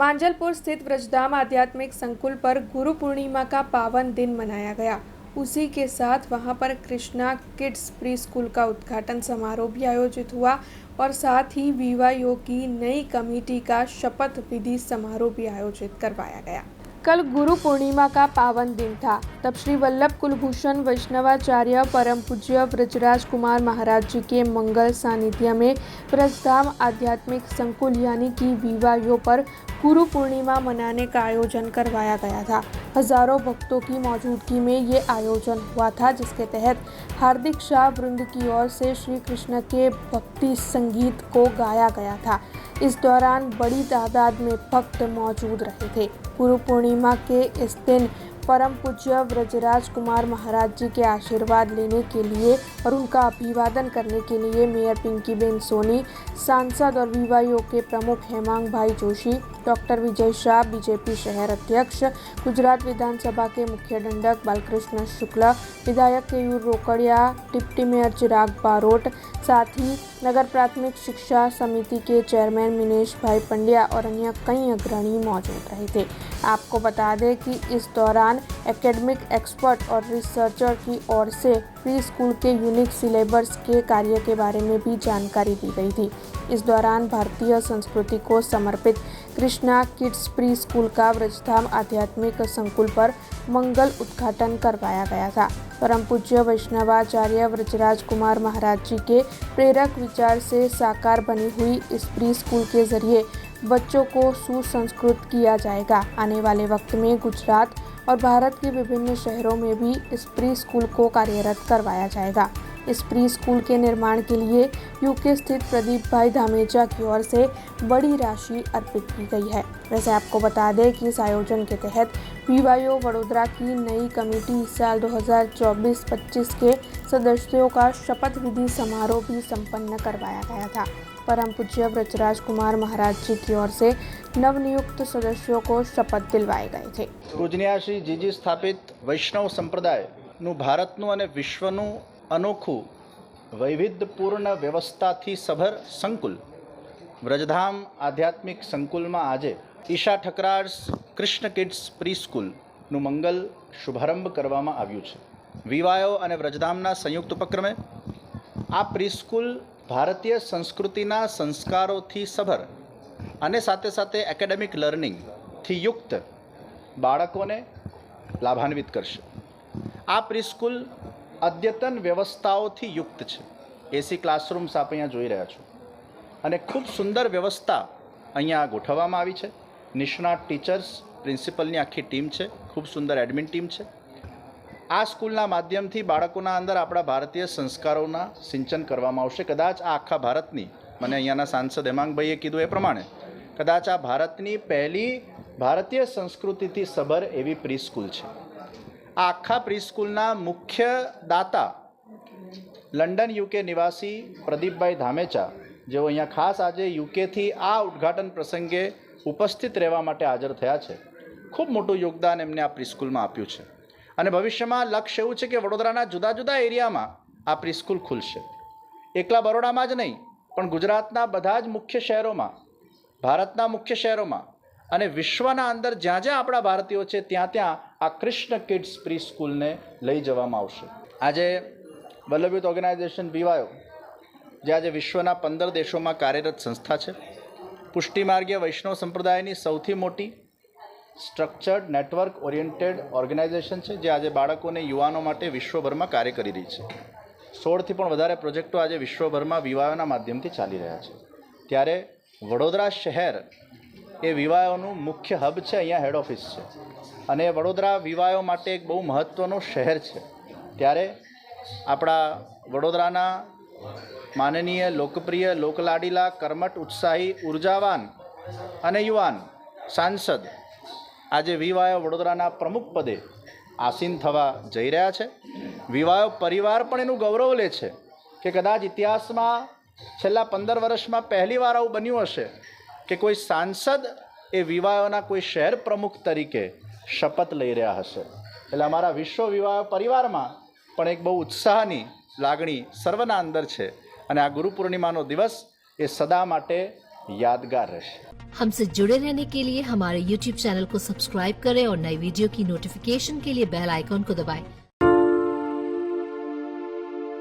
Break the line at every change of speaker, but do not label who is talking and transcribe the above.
मांजलपुर स्थित व्रजधाम आध्यात्मिक संकुल पर गुरु पूर्णिमा का पावन दिन मनाया गया। उसी के साथ वहां पर कृष्णा किड्स प्री स्कूल का उद्घाटन समारोह भी आयोजित हुआ और साथ ही वीवाईओ की नई कमेटी का शपथ विधि समारोह भी आयोजित करवाया गया। कल गुरु पूर्णिमा का पावन दिन था। तब श्री वल्लभ कुलभूषण वैष्णवाचार्य परम पूज्य ब्रजराज कुमार महाराज जी के मंगल सानिध्य में व्रजधाम आध्यात्मिक संकुल यानी कि वीवाईओ पर गुरु पूर्णिमा मनाने का आयोजन करवाया गया था। हजारों भक्तों की मौजूदगी में ये आयोजन हुआ था, जिसके तहत हार्दिक शाह वृंद की ओर से श्री कृष्ण के भक्ति संगीत को गाया गया था। इस दौरान बड़ी तादाद में भक्त मौजूद रहे थे। गुरु पूर्णिमा के इस दिन परम पूज्य ब्रजराज कुमार महाराज जी के आशीर्वाद लेने के लिए और उनका अभिवादन करने के लिए मेयर पिंकीबेन सोनी, सांसद और वीवाईओ के प्रमुख हेमांग भाई जोशी, डॉक्टर विजय शाह, बीजेपी शहर अध्यक्ष, गुजरात विधानसभा के मुख्य दंडक बालकृष्ण शुक्ल, विधायक केयूर रोकड़िया, डिप्टी मेयर चिराग बारोट, साथ ही नगर प्राथमिक शिक्षा समिति के चेयरमैन मिनेश भाई पंड्या और अन्य कई अग्रणी मौजूद रहे थे। आपको बता दें कि इस दौरान एकेडमिक एक्सपर्ट और रिसर्चर की ओर से प्री स्कूल के यूनिक सिलेबस के कार्य के बारे में भी जानकारी दी गई थी। इस दौरान भारतीय संस्कृति को समर्पित कृष्णा किड्स प्री स्कूल का व्रजधाम आध्यात्मिक संकुल पर मंगल उद्घाटन करवाया गया था। परम पूज्य वैष्णवाचार्य ब्रजराज कुमार महाराज जी के प्रेरक विचार से साकार बनी हुई इस प्री स्कूल के जरिए बच्चों को सुसंस्कृत किया जाएगा। आने वाले वक्त में गुजरात और भारत के विभिन्न शहरों में भी इस प्री स्कूल को कार्यरत करवाया जाएगा। इस प्री स्कूल के निर्माण के लिए यूके स्थित प्रदीप भाई धामेचा की ओर से बड़ी राशि अर्पित की गई है। वैसे आपको बता दें कि इस आयोजन के तहत वीवाईओ वडोदरा की नई कमेटी साल 2024-25 के सदस्यों का शपथ विधि समारोह भी संपन्न करवाया गया था। परम पूज्य ब्रजराज कुमार महाराज जी की ओर से नवनियुक्त सदस्यों को शपथ दिलवाए गए थे।
પૂજનીય શ્રી જીજી સ્થાપિત વૈષ્ણવ સંપ્રદાયનું ભારતનું અને વિશ્વનું અનોખું વૈવિધ્યપૂર્ણ વ્યવસ્થાથી સભર સંકુલ વ્રજધામ આધ્યાત્મિક સંકુલમાં આજે ઈશા ઠકરાર્સ કૃષ્ણ કિડ્સ પ્રી સ્કૂલનું મંગલ શુભારંભ કરવામાં આવ્યું છે। વીવાયો અને વ્રજધામના સંયુક્ત ઉપક્રમે આ પ્રી સ્કૂલ ભારતીય સંસ્કૃતિના સંસ્કારોથી સભર અને સાથે સાથે એકેડેમિક લર્નિંગથી યુક્ત બાળકોને લાભાન્વિત કરશે। આ પ્રી સ્કૂલ અદ્યતન વ્યવસ્થાઓથી યુક્ત છે। એસી ક્લાસરૂમ્સ આપ અહીંયા જોઈ રહ્યા છો અને ખૂબ સુંદર વ્યવસ્થા અહીંયા ગોઠવવામાં આવી છે। નિષ્ણાત ટીચર્સ, પ્રિન્સિપલની આખી ટીમ છે, ખૂબ સુંદર એડમિન ટીમ છે। આ સ્કૂલના માધ્યમથી બાળકોના અંદર આપણા ભારતીય સંસ્કારોના સિંચન કરવામાં આવશે। કદાચ આ આખા ભારતની, મને અહીંયાના સાંસદ હેમાંગભાઈએ કીધું એ પ્રમાણે, કદાચ આ ભારતની પહેલી ભારતીય સંસ્કૃતિથી સભર એવી પ્રી સ્કૂલ છે। આ આખા પ્રી સ્કૂલના મુખ્ય દાતા લંડન યુકે નિવાસી પ્રદીપભાઈ ધામેચા, જેઓ અહીંયા ખાસ આજે યુકેથી આ ઉદ્ઘાટન પ્રસંગે ઉપસ્થિત રહેવા માટે હાજર થયા છે, ખૂબ મોટું યોગદાન એમને આ પ્રી સ્કૂલમાં આપ્યું છે। અને ભવિષ્યમાં લક્ષ્ય એવું છે કે વડોદરાના જુદા જુદા એરિયામાં આ પ્રી સ્કૂલ ખુલશે। એકલા બરોડામાં જ નહીં, પણ ગુજરાતના બધા જ મુખ્ય શહેરોમાં, ભારતના મુખ્ય શહેરોમાં અને વિશ્વના અંદર જ્યાં જ્યાં આપણા ભારતીયો છે ત્યાં ત્યાં આ કૃષ્ણ કિડ્સ પ્રી સ્કૂલને લઈ જવામાં આવશે। આજે વલ્લભ યુથ ઓર્ગેનાઇઝેશન વીવાયો, જે આજે વિશ્વના 15 દેશોમાં કાર્યરત સંસ્થા છે, પુષ્ટિમાર્ગીય વૈષ્ણવ સંપ્રદાયની સૌથી મોટી સ્ટ્રક્ચર્ડ નેટવર્ક ઓરિએન્ટેડ ઓર્ગેનાઇઝેશન છે, જે આજે બાળકોને યુવાનો માટે વિશ્વભરમાં કાર્ય કરી રહી છે। 16થી પણ વધારે પ્રોજેક્ટો આજે વિશ્વભરમાં વીવાયોના માધ્યમથી ચાલી રહ્યા છે। ત્યારે વડોદરા શહેર એ વીવાયોનું મુખ્ય હબ છે, અહીંયા હેડ ઓફિસ છે અને વડોદરા વીવાયો માટે એક બહુ મહત્ત્વનું શહેર છે। ત્યારે આપણા વડોદરાના માનનીય લોકપ્રિય લોકલાડીલા કર્મઠ ઉત્સાહી ઉર્જાવાન અને યુવાન સાંસદ આજે વીવાયો વડોદરાના પ્રમુખ પદે આસીન થવા જઈ રહ્યા છે। વીવાયો પરિવાર પણ એનું ગૌરવ લે છે કે કદાચ ઇતિહાસમાં છેલ્લા 15 વર્ષમાં પહેલીવાર આવું બન્યું હશે કે કોઈ સાંસદ એ વીવાયોના કોઈ શહેર પ્રમુખ તરીકે શપથ લઈ રહ્યા હશે। એટલે અમારા વિશ્વ વીવાયો પરિવારમાં પણ એક બહુ ઉત્સાહની લાગણી સર્વના અંદર છે અને આ ગુરુ પૂર્ણિમાનો દિવસ એ સદા માટે યાદગાર રહેશે.
हमसे जुड़े रहने के लिए हमारे YouTube चैनल को सब्सक्राइब करें और नई वीडियो की नोटिफिकेशन के लिए बेल आइकॉन को दबाएं